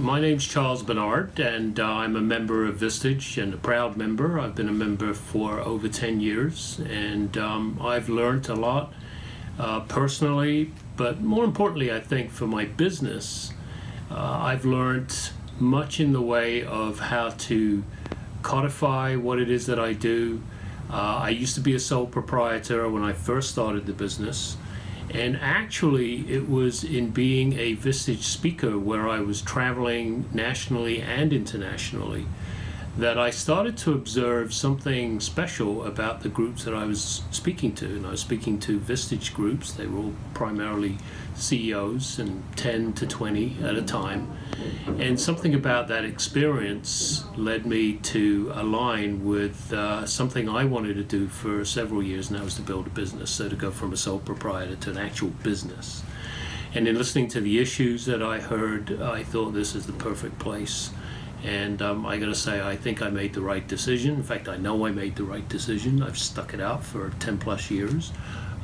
My name's Charles Bernard, and I'm a member of Vistage and a proud member. I've been a member for over 10 years, and I've learned a lot personally, but more importantly, I think for my business, I've learned much in the way of how to codify what it is that I do. I used to be a sole proprietor when I first started the business. And actually, it was in being a Vistage speaker where I was traveling nationally and internationally that I started to observe something special about the groups that I was speaking to. And I was speaking to Vistage groups. They were all primarily CEOs and 10 to 20 at a time. And something about that experience led me to align with something I wanted to do for several years, and that was to build a business, so to go from a sole proprietor to an actual business. And in listening to the issues that I heard, I thought this is the perfect place. And I got to say, I think I made the right decision. In fact, I know I made the right decision. I've stuck it out for 10 plus years.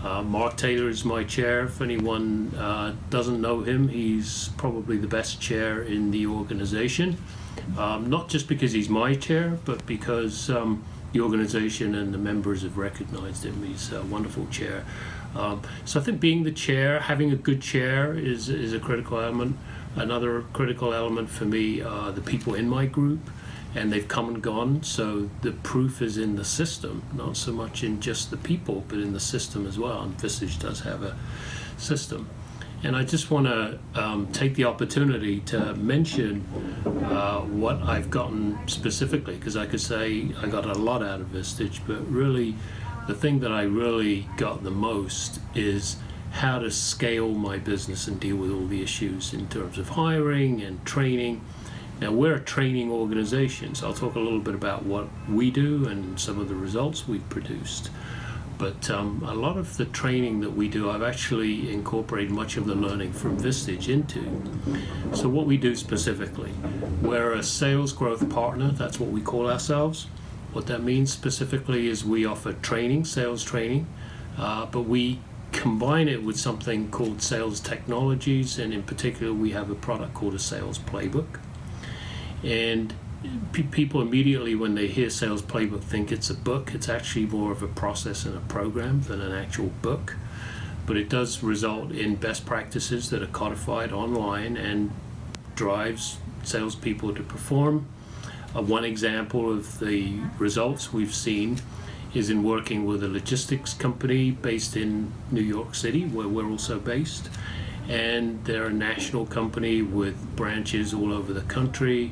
Mark Taylor is my chair. If anyone doesn't know him, he's probably the best chair in the organization. Not just because he's my chair, but because the organization and the members have recognized him. He's a wonderful chair. So I think being the chair, having a good chair is a critical element. Another critical element for me are the people in my group, and they've come and gone, so the proof is in the system, not so much in just the people, but in the system as well, and Vistage does have a system. And I just want to take the opportunity to mention what I've gotten specifically, because I could say I got a lot out of Vistage, but really the thing that I really got the most is how to scale my business and deal with all the issues in terms of hiring and training. Now, we're a training organization, so I'll talk a little bit about what we do and some of the results we've produced. But a lot of the training that we do, I've actually incorporated much of the learning from Vistage into. So what we do specifically, we're a sales growth partner, that's what we call ourselves. What that means specifically is we offer training, sales training, but we combine it with something called sales technologies, and in particular we have a product called a sales playbook. And people immediately when they hear sales playbook think it's a book. It's actually more of a process and a program than an actual book, but it does result in best practices that are codified online and drives salespeople to perform. One example of the results we've seen is in working with a logistics company based in New York City, where we're also based. And they're a national company with branches all over the country.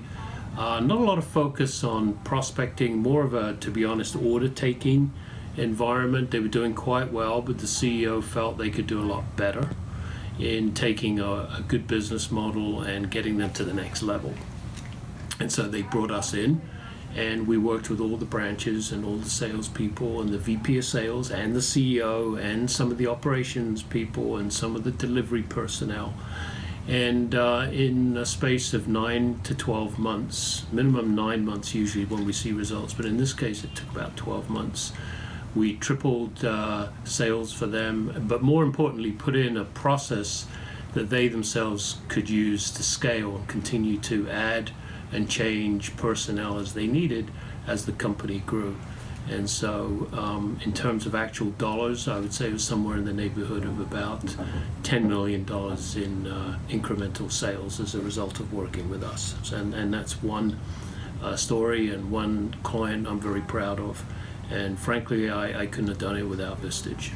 Not a lot of focus on prospecting, more of a, to be honest, order-taking environment. They were doing quite well, but the CEO felt they could do a lot better in taking a good business model and getting them to the next level. And so they brought us in, and we worked with all the branches and all the salespeople and the VP of sales and the CEO and some of the operations people and some of the delivery personnel. And in a space of 9 to 12 months, minimum 9 months usually when we see results, but in this case it took about 12 months, we tripled sales for them, but more importantly put in a process that they themselves could use to scale and continue to add and change personnel as they needed as the company grew. And so in terms of actual dollars, I would say it was somewhere in the neighborhood of about $10 million in incremental sales as a result of working with us. And that's one story and one client I'm very proud of. And frankly, I couldn't have done it without Vistage.